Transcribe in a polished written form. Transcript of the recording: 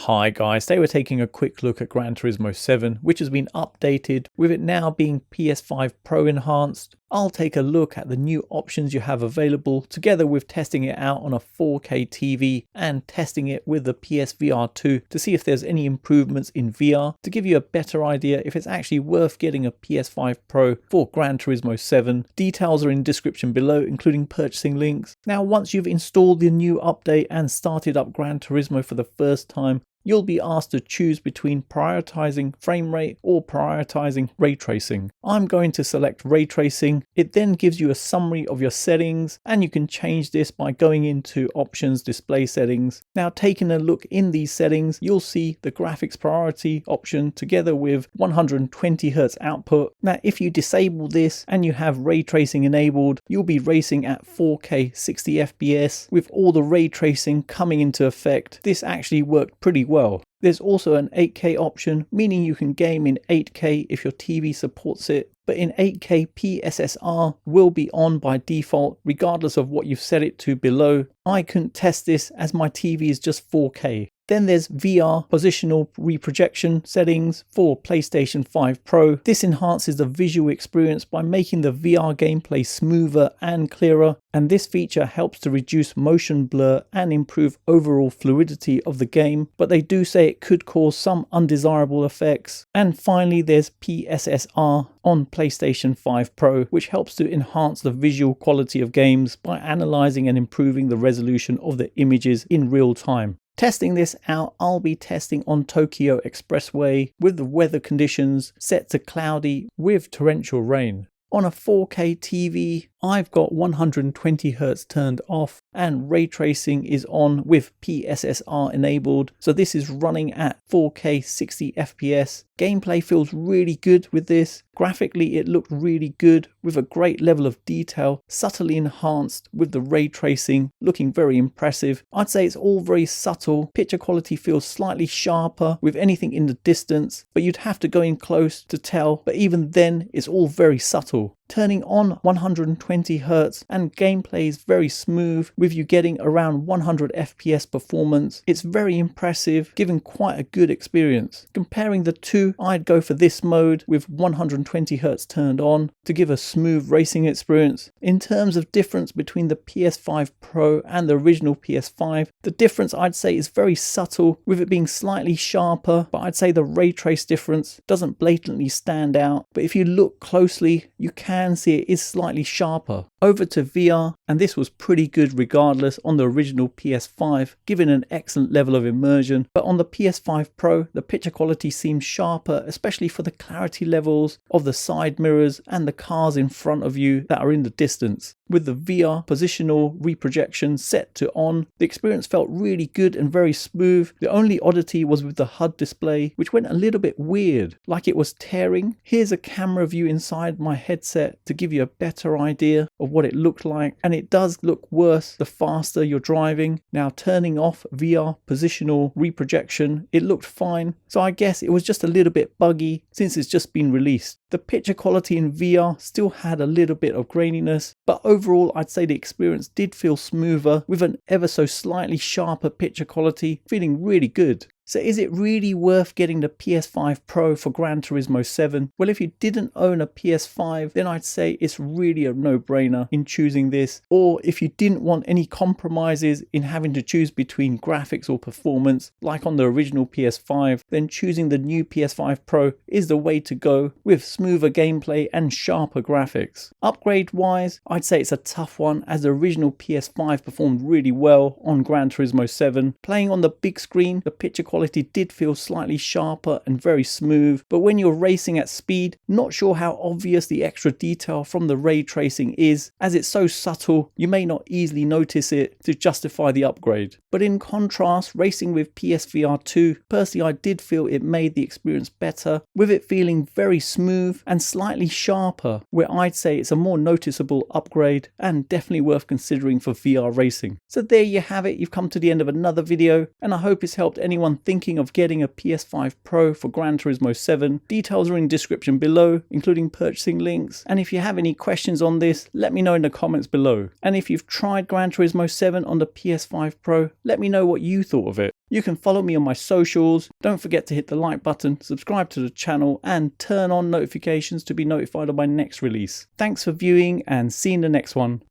Hi guys, today we're taking a quick look at Gran Turismo 7, which has been updated with it now being PS5 Pro enhanced. I'll take a look at the new options you have available together with testing it out on a 4K TV and testing it with the PSVR2 to see if there's any improvements in VR to give you a better idea if it's actually worth getting a PS5 Pro for Gran Turismo 7. Details are in description below, including purchasing links. Now once you've installed the new update and started up Gran Turismo for the first time, you'll be asked to choose between prioritizing frame rate or prioritizing ray tracing. I'm going to select ray tracing. It then gives you a summary of your settings, and you can change this by going into options, display settings. Now taking a look in these settings, you'll see the graphics priority option together with 120 Hz output. Now if you disable this and you have ray tracing enabled, you'll be racing at 4K 60 FPS with all the ray tracing coming into effect. This actually worked pretty well. There's also an 8K option, meaning you can game in 8K if your TV supports it, but in 8K PSSR will be on by default regardless of what you've set it to below. I couldn't test this as my TV is just 4K. Then there's VR positional reprojection settings for PlayStation 5 Pro. This enhances the visual experience by making the VR gameplay smoother and clearer, and this feature helps to reduce motion blur and improve overall fluidity of the game, but they do say it could cause some undesirable effects. And finally there's PSSR on PlayStation 5 Pro, which helps to enhance the visual quality of games by analyzing and improving the resolution of the images in real time. Testing this out, I'll be testing on Tokyo Expressway with the weather conditions set to cloudy with torrential rain. On a 4K TV, I've got 120 Hz turned off and ray tracing is on with PSSR enabled. So this is running at 4K 60 FPS. Gameplay feels really good with this. Graphically, it looked really good with a great level of detail, subtly enhanced with the ray tracing, looking very impressive. I'd say it's all very subtle. Picture quality feels slightly sharper with anything in the distance, but you'd have to go in close to tell. But even then, it's all very subtle. Turning on 120 Hz and gameplay is very smooth with you getting around 100 FPS performance. It's very impressive, giving quite a good experience. Comparing the two, I'd go for this mode with 120 Hz turned on to give a smooth racing experience. In terms of difference between the PS5 Pro and the original PS5, the difference I'd say is very subtle with it being slightly sharper, but I'd say the ray trace difference doesn't blatantly stand out. But if you look closely, you can see it is slightly sharper. Over to VR, and this was pretty good regardless on the original PS5, giving an excellent level of immersion. But on the PS5 Pro, the picture quality seems sharper, especially for the clarity levels of the side mirrors and the cars in front of you that are in the distance. With the VR positional reprojection set to on, the experience felt really good and very smooth. The only oddity was with the HUD display, which went a little bit weird, like it was tearing. Here's a camera view inside my headset to give you a better idea of what it looked like, and it does look worse the faster you're driving. Now turning off VR positional reprojection, it looked fine, so I guess it was just a little bit buggy since it's just been released. The picture quality in VR still had a little bit of graininess, but overall I'd say the experience did feel smoother with an ever so slightly sharper picture quality, feeling really good. So is it really worth getting the PS5 Pro for Gran Turismo 7? Well, if you didn't own a PS5, then I'd say it's really a no-brainer in choosing this. Or if you didn't want any compromises in having to choose between graphics or performance, like on the original PS5, then choosing the new PS5 Pro is the way to go with smoother gameplay and sharper graphics. Upgrade-wise, I'd say it's a tough one as the original PS5 performed really well on Gran Turismo 7. Playing on the big screen, the picture quality did feel slightly sharper and very smooth, but when you're racing at speed, not sure how obvious the extra detail from the ray tracing is, as it's so subtle you may not easily notice it to justify the upgrade. But in contrast, racing with PSVR2, personally I did feel it made the experience better, with it feeling very smooth and slightly sharper, where I'd say it's a more noticeable upgrade and definitely worth considering for VR racing. So there you have it, you've come to the end of another video, and I hope it's helped anyone thinking of getting a PS5 Pro for Gran Turismo 7. Details are in description below, including purchasing links. And if you have any questions on this, let me know in the comments below. And if you've tried Gran Turismo 7 on the PS5 Pro, let me know what you thought of it. You can follow me on my socials. Don't forget to hit the like button, subscribe to the channel, and turn on notifications to be notified of my next release. Thanks for viewing and see you in the next one.